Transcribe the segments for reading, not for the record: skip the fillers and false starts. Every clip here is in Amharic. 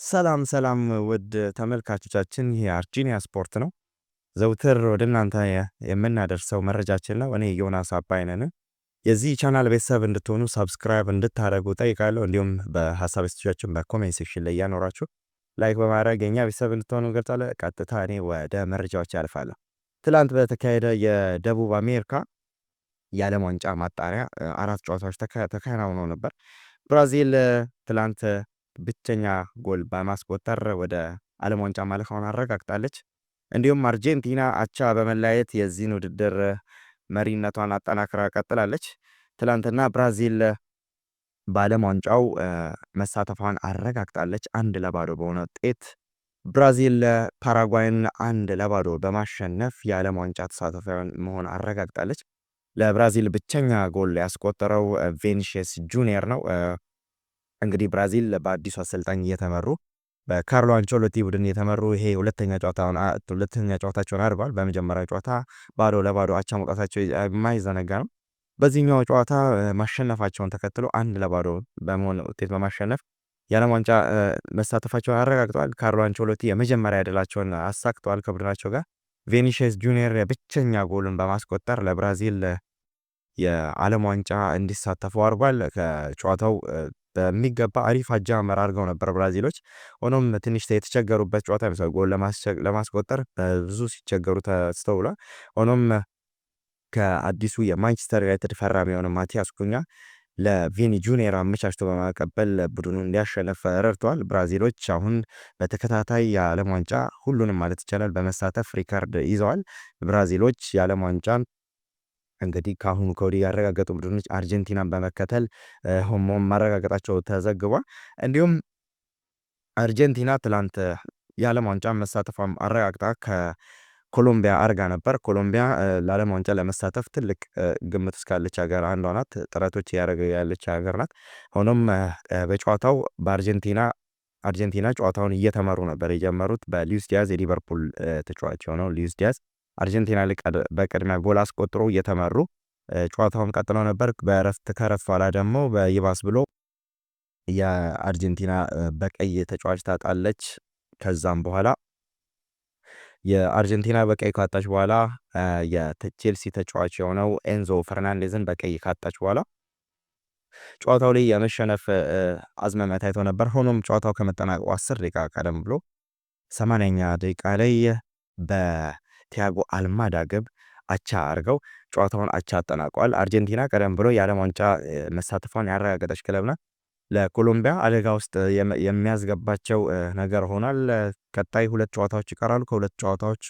ሰላም ውድ ተመልካቾቻችን ይሄ አርጂኒያ ስፖርት ነው። ዘውትር ወደ እናንተ የምናደርሰው መረጃችን ነው። እኔ ዮናስ አባይነህ ነኝ። የዚህ ቻናል ቤተሰብ እንድትሆኑ ሰብስክራይብ እንድታደርጉ ጠይቃለሁ። እንዲሁም በሐሳብ አስተያየቶቻችሁን በኮሜንት ሴክሽን ላይ እያኖራችሁ ላይክ በማድረግ የኛ ቤተሰብ እንድትሆኑ ገልጻለሁ። ቀጥታ እኔ ወደ መረጃዎች ያልፋለሁ። ትላንት በተካሄደ የደቡብ አሜሪካ የዓለም ዋንጫ ማጣሪያ አራት ጨዋታዎች ተከናውነው ነበር። ብራዚል ትላንት ብቸኛ ጎል በማስቆጠር ወደ ዓለም ዋንጫ ማለፏን አረጋግጣለች። እንዲሁም አርጀንቲና አቻ በመለያየት የዚህን ውድድር መሪነቷን አጠናክራ ቀጥላለች። ትላንትና ብራዚል በዓለም ዋንጫው መሳተፏን አረጋግጣለች። 1-0 በሆነ ውጤት ብራዚል ፓራጓይን 1-0 በማሸነፍ የዓለም ዋንጫ ተሳታፊ መሆን አረጋግጣለች። ለብራዚል ብቸኛ ጎል ያስቆጠረው ቪኒሺየስ ጁኒየር ነው። እንግዲህ ብራዚል በአዲሱ አሰልጣኝ እየተመሩ በካርሎ አንቸሎቲ ቡድን እየተመሩ ይሄ ሁለተኛ ጨዋታቸውን አድርገዋል። በመጀመሪያው ጨዋታ 0-0 አቻ መውጣታቸው የማይዘነጋ ነው። በዚህኛው ጨዋታ ማሸነፋቸውን ተከትሎ 1-0 በመሆን ውጤት በማሸነፍ የዓለም ዋንጫ መሳተፋቸውን አረጋግጠዋል። ካርሎ አንቸሎቲ የመጀመሪያ ድላቸውን አሳክተዋል ከቡድናቸው ጋር። ቪኒሺየስ ጁኒየር ብቸኛ ጎልን በማስቆጠር ለብራዚል የዓለም ዋንጫ እንዲሳተፉ አድርጓል። ከጨዋታው በሚገባ አሪፍ አጀማመር አድርገው ነበር ብራዚሎች። ሆኖም ትንሽ የተቸገሩበት ጨዋታ ይመስላል። ጎል ለማስቆጠር ብዙ ሲቸገሩ ተስተውሏል። ሆኖም ከአዲሱ የማንቸስተር ዩናይትድ ፈራሚ የሆነ ማቲያስ ኩኛ ለቪኒ ጁኒየር አመቻችቶ በማቀበል ቡድኑ እንዲያሸንፍ ረድተዋል። ብራዚሎች አሁን በተከታታይ የዓለም ዋንጫ ሁሉንም ማለት ይቻላል በመሳተፍ ሪካርድ ይዘዋል። ብራዚሎች የዓለም ዋንጫን እንግዲህ ከአሁኑ ከወዲህ ያረጋገጡ ቡድኖች አርጀንቲናን በመከተል ሆሞም ማረጋገጣቸው ተዘግቧል። እንዲሁም አርጀንቲና ትላንት የዓለም ዋንጫ መሳተፏን አረጋግጣ ከኮሎምቢያ አርጋ ነበር። ኮሎምቢያ ለዓለም ዋንጫ ለመሳተፍ ትልቅ ግምት እስካለች ሀገር አንዷ ናት። ጥረቶች እያደረገ ያለች ሀገር ናት። ሆኖም በጨዋታው አርጀንቲና ጨዋታውን እየተመሩ ነበር የጀመሩት በሉዊስ ዲያዝ የሊቨርፑል ተጫዋች የሆነው ሉዊስ ዲያዝ አርጀንቲና በቅድሚያ ጎል አስቆጥሮ እየተመሩ ጨዋታውን ቀጥለው ነበር። ከረፍት በኋላ ደግሞ በይባስ ብሎ የአርጀንቲና በቀይ ተጫዋች ታጣለች። ከዛም በኋላ የአርጀንቲና በቀይ ካጣች በኋላ የቼልሲ ተጫዋች የሆነው ኤንዞ ፈርናንዴዝን በቀይ ካጣች በኋላ ጨዋታው ላይ የመሸነፍ አዝማሚያ ታይቶ ነበር። ሆኖም ጨዋታው ከመጠናቀቁ 10 ደቂቃ ቀደም ብሎ 80ኛ ደቂቃ ላይ ቲያጎ አልማዳ ግብ አቻ አድርገው ጨዋታውን አቻ አጠናቀዋል። አርጀንቲና ቀደም ብሎ የዓለም ዋንጫ መሳተፏን ያረጋገጠች ክለብ ናት። ለኮሎምቢያ አደጋ ውስጥ የሚያስገባቸው ነገር ሆኗል። ቀጣይ 2 ጨዋታዎች ይቀራሉ። ከሁለት ጨዋታዎች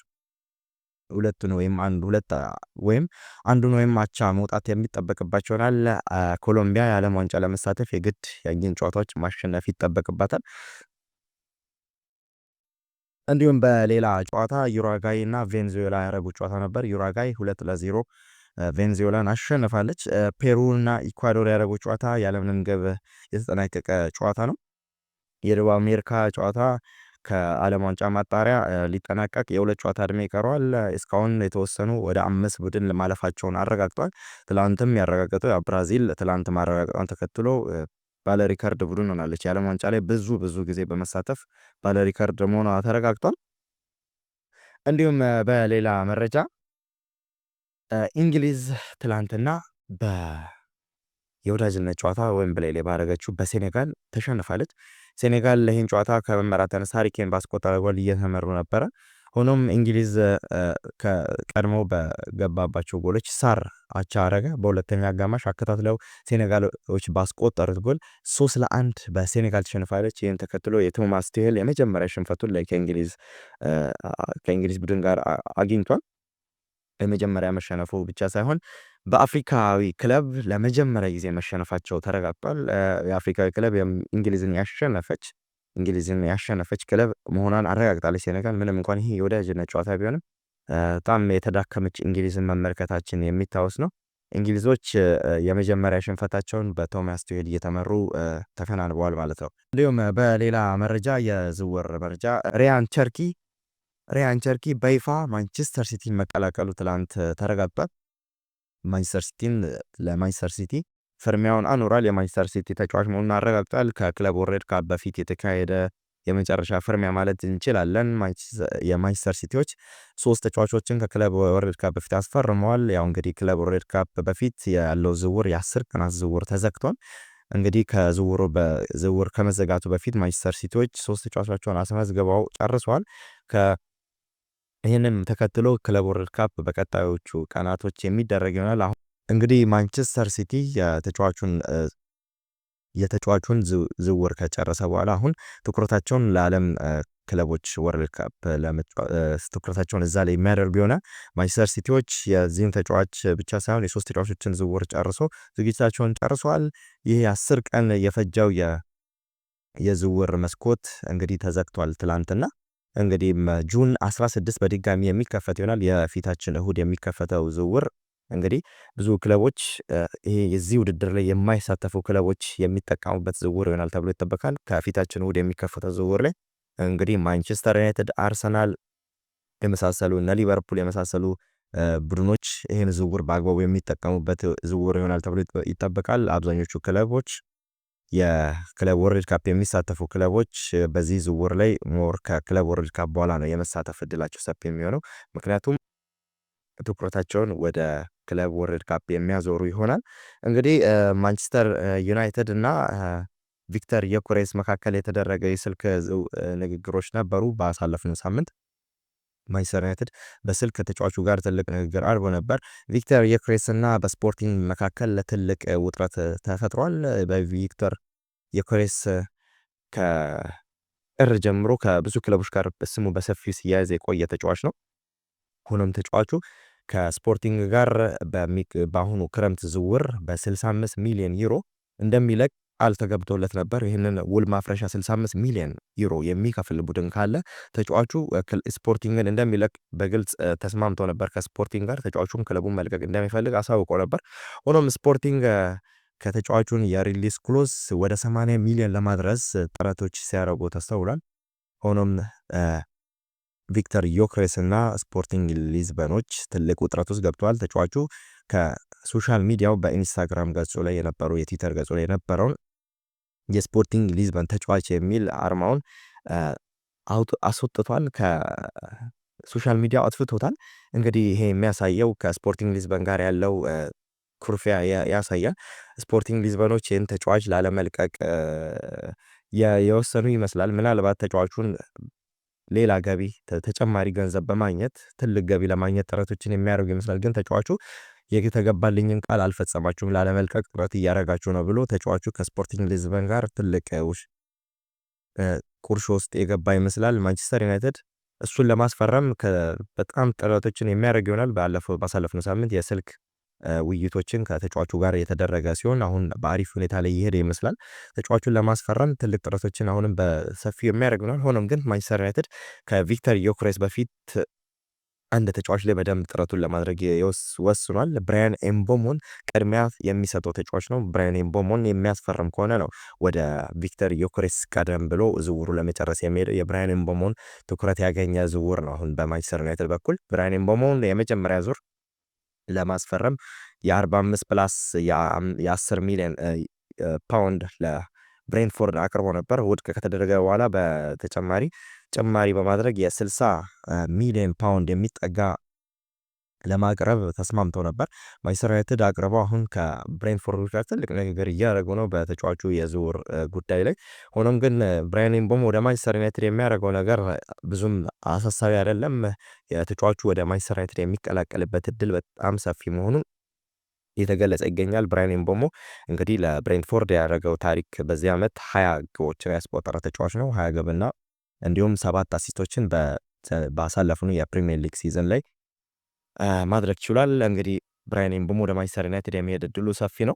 አንዱን ወይም አቻ መውጣት የሚጠበቅባቸው ይሆናል። ኮሎምቢያ የዓለም ዋንጫ ለመሳተፍ የግድ ያገኙ ጨዋታዎች ማሸነፍ ይጠበቅባታል። እንዲሁም በሌላ ጨዋታ ዩራጋይ እና ቬንዙዌላ ያረጉ ጨዋታ ነበር። ዩራጋይ 2-0 ቬንዙዌላን አሸንፋለች። ፔሩ እና ኢኳዶር ያረጉ ጨዋታ ያለምንም ግብ የተጠናቀቀ ጨዋታ ነው። የደቡብ አሜሪካ ጨዋታ ከዓለም ዋንጫ ማጣሪያ ሊጠናቀቅ የሁለት ጨዋታ እድሜ ይቀረዋል። እስካሁን የተወሰኑ ወደ 5 ቡድን ማለፋቸውን አረጋግጧል። ትላንትም ያረጋገጠው ብራዚል ትላንት ማረጋገጧን ተከትሎ ባለ ሪካርድ ቡድን ሆናለች። የዓለም ዋንጫ ላይ ብዙ ጊዜ በመሳተፍ ባለ ሪካርድ መሆኗ ተረጋግጧል። እንዲሁም በሌላ መረጃ እንግሊዝ ትላንትና የወዳጅነት ጨዋታ ዌምብሌይ ላይ ባደረገችው በሴኔጋል ተሸንፋለች። ሴኔጋል ለይህን ጨዋታ ከመመራት ተነሳ ሃሪ ኬን ባስቆጠረ ጎል እየተመሩ ነበረ። ሆኖም እንግሊዝ ከቀድሞ በገባባቸው ጎሎች ሳር አቻ አረገ። በሁለተኛ አጋማሽ አከታትለው ሴኔጋሎች ባስቆጠሩት ጎል 3-1 በሴኔጋል ተሸንፋለች። ይህን ተከትሎ የቶማስ ቱሄል የመጀመሪያ ሽንፈቱን ከእንግሊዝ ቡድን ጋር አግኝቷል። የመጀመሪያ መሸነፉ ብቻ ሳይሆን በአፍሪካዊ ክለብ ለመጀመሪያ ጊዜ መሸነፋቸው ተረጋግጧል። የአፍሪካዊ ክለብ እንግሊዝን ያሸነፈች ክለብ መሆኗን አረጋግጣለች ሴኔጋል። ምንም እንኳን ይሄ የወዳጅነት ጨዋታ ቢሆንም በጣም የተዳከመች እንግሊዝን መመልከታችን የሚታወስ ነው። እንግሊዞች የመጀመሪያ ሽንፈታቸውን በቶማስ ቱሄል እየተመሩ ተከናንበዋል ማለት ነው። እንዲሁም በሌላ መረጃ የዝውውር መረጃ ሪያን ቸርኪ በይፋ ማንቸስተር ሲቲን መቀላቀሉ ትላንት ተረጋግጧል። ለማንቸስተር ሲቲ ፍርሚያውን አኑሯል። የማንቸስተር ሲቲ ተጫዋች መሆኑን አረጋግጧል። ከክለብ ወሬድ በፊት የተካሄደ የመጨረሻ ፍርሚያ ማለት እንችላለን። የማንቸስተር ሲቲዎች 3 ተጫዋቾችን ከክለብ ወርልድ ካፕ በፊት አስፈርመዋል። ያው እንግዲህ ክለብ ወርልድ ካፕ በፊት ያለው ዝውውር የ10 ቀናት ዝውውር ተዘግቷል። እንግዲህ በዝውውር ከመዘጋቱ በፊት ማንቸስተር ሲቲዎች 3 ተጫዋቾቻቸውን አስመዝግበው ጨርሰዋል። ይህንን ተከትሎ ክለብ ወርልድ ካፕ በቀጣዮቹ ቀናቶች የሚደረግ ይሆናል። አሁን እንግዲህ ማንቸስተር ሲቲ የተጫዋቹን ዝውውር ከጨረሰ በኋላ አሁን ትኩረታቸውን ለዓለም ክለቦች ወርልድ ካፕ ትኩረታቸውን እዛ ላይ የሚያደርጉ ይሆናል። ማንቸስተር ሲቲዎች የዚህን ተጫዋች ብቻ ሳይሆን የ3 ተጫዋቾችን ዝውውር ጨርሶ ዝግጅታቸውን ጨርሰዋል። ይህ 10 ቀን የፈጀው የዝውውር መስኮት እንግዲህ ተዘግቷል ትላንትና። እንግዲህ ጁን 16 በድጋሚ የሚከፈት ይሆናል። የፊታችን እሁድ የሚከፈተው ዝውውር እንግዲህ ብዙ ክለቦች ይሄ የዚህ ውድድር ላይ የማይሳተፉ ክለቦች የሚጠቀሙበት ዝውውር ይሆናል ተብሎ ይጠበቃል። ከፊታችን እሁድ የሚከፈተው ዝውውር ላይ እንግዲህ ማንቸስተር ዩናይትድ፣ አርሰናል የመሳሰሉ እና ሊቨርፑል የመሳሰሉ ቡድኖች ይህን ዝውውር በአግባቡ የሚጠቀሙበት ዝውውር ይሆናል ተብሎ ይጠበቃል። አብዛኞቹ ክለቦች የክለብ ወርልድ ካፕ የሚሳተፉ ክለቦች በዚህ ዝውውር ላይ ሞር ከክለብ ወርልድ ካፕ በኋላ ነው የመሳተፍ እድላቸው ሰፊ የሚሆነው። ምክንያቱም ትኩረታቸውን ወደ ክለብ ወርልድ ካፕ የሚያዞሩ ይሆናል። እንግዲህ ማንቸስተር ዩናይትድ እና ቪክተር ዮኬሬስ መካከል የተደረገ የስልክ ንግግሮች ነበሩ። ባሳለፍነው ሳምንት ማንቸስተር ዩናይትድ በስልክ ተጫዋቹ ጋር ትልቅ ንግግር አድርጎ ነበር። ቪክተር ዮኬሬስ እና በስፖርቲንግ መካከል ትልቅ ውጥረት ተፈጥሯል። በቪክተር ዮኬሬስ ከጥር ጀምሮ ከብዙ ክለቦች ጋር ስሙ በሰፊው ሲያያዝ የቆየ ተጫዋች ነው። ሆኖም ተጫዋቹ ከስፖርቲንግ ጋር በአሁኑ ክረምት ዝውውር በ65 ሚሊዮን ዩሮ እንደሚለቅ ቃል ተገብቶለት ነበር። ይህንን ውል ማፍረሻ 65 ሚሊዮን ዩሮ የሚከፍል ቡድን ካለ ተጫዋቹ ስፖርቲንግን እንደሚለቅ በግልጽ ተስማምቶ ነበር። ከስፖርቲንግ ጋር ተጫዋቹን ክለቡን መልቀቅ እንደሚፈልግ አሳውቆ ነበር። ሆኖም ስፖርቲንግ ከተጫዋቹን የሪሊስ ክሎዝ ወደ 80 ሚሊዮን ለማድረስ ጥረቶች ሲያደርጉ ተስተውሏል። ሆኖም ቪክተር ዮኬሬስ እና ስፖርቲንግ ሊዝበኖች ትልቅ ውጥረት ውስጥ ገብተዋል። ተጫዋቹ ከሶሻል ሚዲያው በኢንስታግራም ገጹ ላይ የነበረው የትዊተር ገጹ ላይ የነበረውን የስፖርቲንግ ሊዝበን ተጫዋች የሚል አርማውን አስወጥቷል። ከሶሻል ሚዲያው አጥፍቶታል። እንግዲህ ይሄ የሚያሳየው ከስፖርቲንግ ሊዝበን ጋር ያለው ኩርፊያ ያሳያል። ስፖርቲንግ ሊዝበኖች ይህን ተጫዋች ላለመልቀቅ የወሰኑ ይመስላል። ምናልባት ተጫዋቹን ሌላ ገቢ ተጨማሪ ገንዘብ በማግኘት ትልቅ ገቢ ለማግኘት ጥረቶችን የሚያደርጉ ይመስላል። ግን ተጫዋቹ የተገባልኝን ቃል አልፈጸማችሁም፣ ላለመልቀቅ ጥረት እያደረጋችሁ ነው ብሎ ተጫዋቹ ከስፖርቲንግ ሊዝበን ጋር ትልቅ ቁርሾ ውስጥ የገባ ይመስላል። ማንቸስተር ዩናይትድ እሱን ለማስፈረም በጣም ጥረቶችን የሚያደርግ ይሆናል። ባሳለፍነው ሳምንት የስልክ ውይይቶችን ከተጫዋቹ ጋር የተደረገ ሲሆን አሁን በአሪፍ ሁኔታ ላይ ይሄድ ይመስላል። ተጫዋቹን ለማስፈረም ትልቅ ጥረቶችን አሁንም በሰፊው የሚያደርግ ነው። ሆኖም ግን ማንቸስተር ዩናይትድ ከቪክተር ዮኬሬስ በፊት አንድ ተጫዋች ላይ በደንብ ጥረቱን ለማድረግ ወስኗል። ብራያን ኤምቦሞን ቅድሚያ የሚሰጠው ተጫዋች ነው። ብራያን ኤምቦሞን የሚያስፈርም ከሆነ ነው ወደ ቪክተር ዮኬሬስ ቀደም ብሎ ዝውውሩ ለመጨረስ የሚሄደው። የብራያን ኤምቦሞን ትኩረት ያገኘ ዝውውር ነው አሁን በማንቸስተር ዩናይትድ በኩል። ብራያን ኤምቦሞን የመጀመሪያ ዙር ለማስፈረም የ45 ፕላስ የ10 ሚሊዮን ፓውንድ ለብሬንትፎርድ አቅርቦ ነበር። ውድቅ ከተደረገ በኋላ በተጨማሪ ጭማሪ በማድረግ የ60 ሚሊዮን ፓውንድ የሚጠጋ ለማቅረብ ተስማምተው ነበር። ማንቸስተር ዩናይትድ አቅርበው አሁን ከብሬንትፎርድ ጋር ትልቅ ንግግር እያደረጉ ነው በተጫዋቹ የዝውውር ጉዳይ ላይ። ሆኖም ግን ብራያን ኤምቦሞ ወደ ማንቸስተር ዩናይትድ የሚያደርገው ነገር ብዙም አሳሳቢ አይደለም። የተጫዋቹ ወደ ማንቸስተር ዩናይትድ የሚቀላቀልበት እድል በጣም ሰፊ መሆኑን እየተገለጸ ይገኛል። ብራያን ኤምቦሞ እንግዲህ ለብሬንትፎርድ ያደረገው ታሪክ በዚህ ዓመት 20 ግቦችን ያስቆጠረ ተጫዋች ነው። 20 ግብና እንዲሁም 7 አሲስቶችን ባሳለፍነው የፕሪሚየር ሊግ ሲዝን ላይ ማድረግ ችሏል። እንግዲህ ብራያን ኤምቦሞ ወደ ማንቸስተር ዩናይትድ የሚሄድ እድሉ ሰፊ ነው።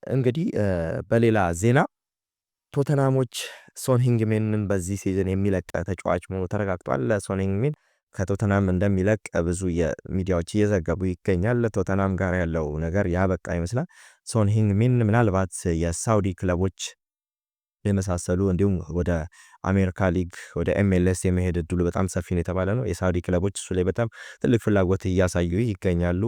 እንግዲህ በሌላ ዜና ቶተናሞች ሶን ሂንግሜንን በዚህ ሲዝን የሚለቅ ተጫዋች መሆኑ ተረጋግጧል። ሶን ሂንግሜን ከቶተናም እንደሚለቅ ብዙ የሚዲያዎች እየዘገቡ ይገኛል። ቶተናም ጋር ያለው ነገር ያበቃ ይመስላል። ሶን ሂንግሜን ምናልባት የሳውዲ ክለቦች የመሳሰሉ እንዲሁም ወደ አሜሪካ ሊግ ወደ ኤምኤልኤስ የመሄድ እድሉ በጣም ሰፊ ነው የተባለ ነው። የሳውዲ ክለቦች እሱ ላይ በጣም ትልቅ ፍላጎት እያሳዩ ይገኛሉ።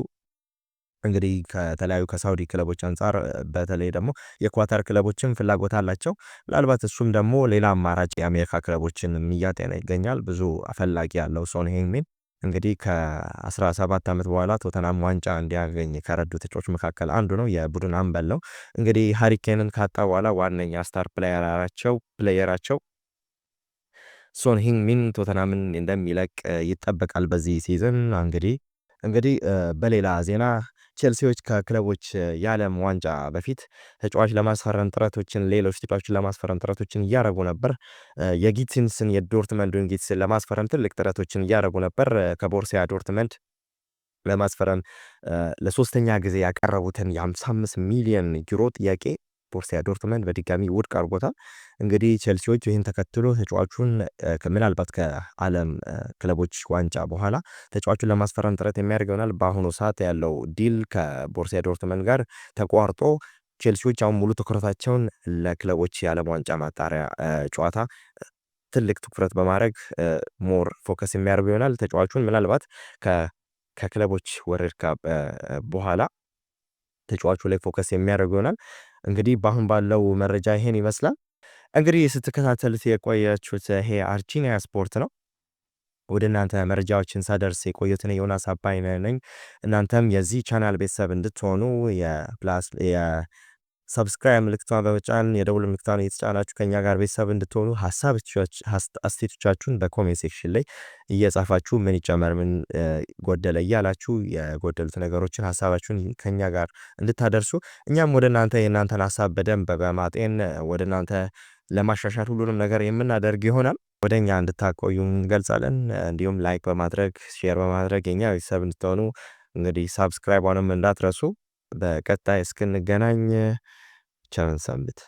እንግዲህ ከተለያዩ ከሳውዲ ክለቦች አንጻር በተለይ ደግሞ የኳታር ክለቦችን ፍላጎት አላቸው። ምናልባት እሱም ደግሞ ሌላ አማራጭ የአሜሪካ ክለቦችን እያጤነ ይገኛል። ብዙ አፈላጊ ያለው ሶን ሄንግሚን እንግዲህ ከ17 ዓመት በኋላ ቶተናም ዋንጫ እንዲያገኝ ከረዱ ተጫዋቾች መካከል አንዱ ነው። የቡድን አምበል ነው። እንግዲህ ሃሪኬንን ካጣ በኋላ ዋነኛ ስታር ፕሌየራቸው ሶን ሂንግሚን ቶተናምን እንደሚለቅ ይጠበቃል በዚህ ሲዝን። እንግዲህ በሌላ ዜና ቼልሲዎች ከክለቦች የዓለም ዋንጫ በፊት ተጫዋች ለማስፈረም ጥረቶችን ሌሎች ተጫዋቾችን ለማስፈረም ጥረቶችን እያደረጉ ነበር። የዶርትመንዱን ጊትስን ለማስፈረም ትልቅ ጥረቶችን እያደረጉ ነበር። ከቦርሲያ ዶርትመንድ ለማስፈረም ለሶስተኛ ጊዜ ያቀረቡትን የ55 ሚሊዮን ዩሮ ጥያቄ ቦርሲያ ዶርትመንድ በድጋሚ ውድቅ አድርጎታል። እንግዲህ ቼልሲዎች ይህን ተከትሎ ተጫዋቹን ምናልባት ከዓለም ክለቦች ዋንጫ በኋላ ተጫዋቹን ለማስፈረም ጥረት የሚያደርግ ይሆናል። በአሁኑ ሰዓት ያለው ዲል ከቦርሲያ ዶርትመንድ ጋር ተቋርጦ ቼልሲዎች አሁን ሙሉ ትኩረታቸውን ለክለቦች የዓለም ዋንጫ ማጣሪያ ጨዋታ ትልቅ ትኩረት በማድረግ ሞር ፎከስ የሚያደርጉ ይሆናል። ተጫዋቹን ምናልባት ከክለቦች ወርልድ ካፕ በኋላ ተጫዋቹ ላይ ፎከስ የሚያደርጉ ይሆናል። እንግዲህ በአሁን ባለው መረጃ ይሄን ይመስላል። እንግዲህ ስትከታተሉት የቆያችሁት ይሄ አርጂኒያ ስፖርት ነው። ወደ እናንተ መረጃዎችን ሳደርስ የቆየሁት ዮናስ አባይነ ነኝ። እናንተም የዚህ ቻናል ቤተሰብ እንድትሆኑ የሰብስክራይብ ምልክቷን በመጫን የደውል ምልክቷን እየተጫናችሁ ከኛ ጋር ቤተሰብ እንድትሆኑ አስተያየቶቻችሁን በኮሜንት ሴክሽን ላይ እየጻፋችሁ ምን ይጨመር ምን ጎደለ እያላችሁ የጎደሉት ነገሮችን ሀሳባችሁን ከኛ ጋር እንድታደርሱ እኛም ወደ እናንተ የእናንተን ሀሳብ በደንብ በማጤን ወደ እናንተ ለማሻሻል ሁሉንም ነገር የምናደርግ ይሆናል። ወደኛ እንድታቆዩ እንገልጻለን። እንዲሁም ላይክ በማድረግ ሼር በማድረግ የኛ ቤተሰብ እንድትሆኑ እንግዲህ ሳብስክራይብ እንዳትረሱ። በቀጣይ እስክንገናኝ ቸርን ሰንብት።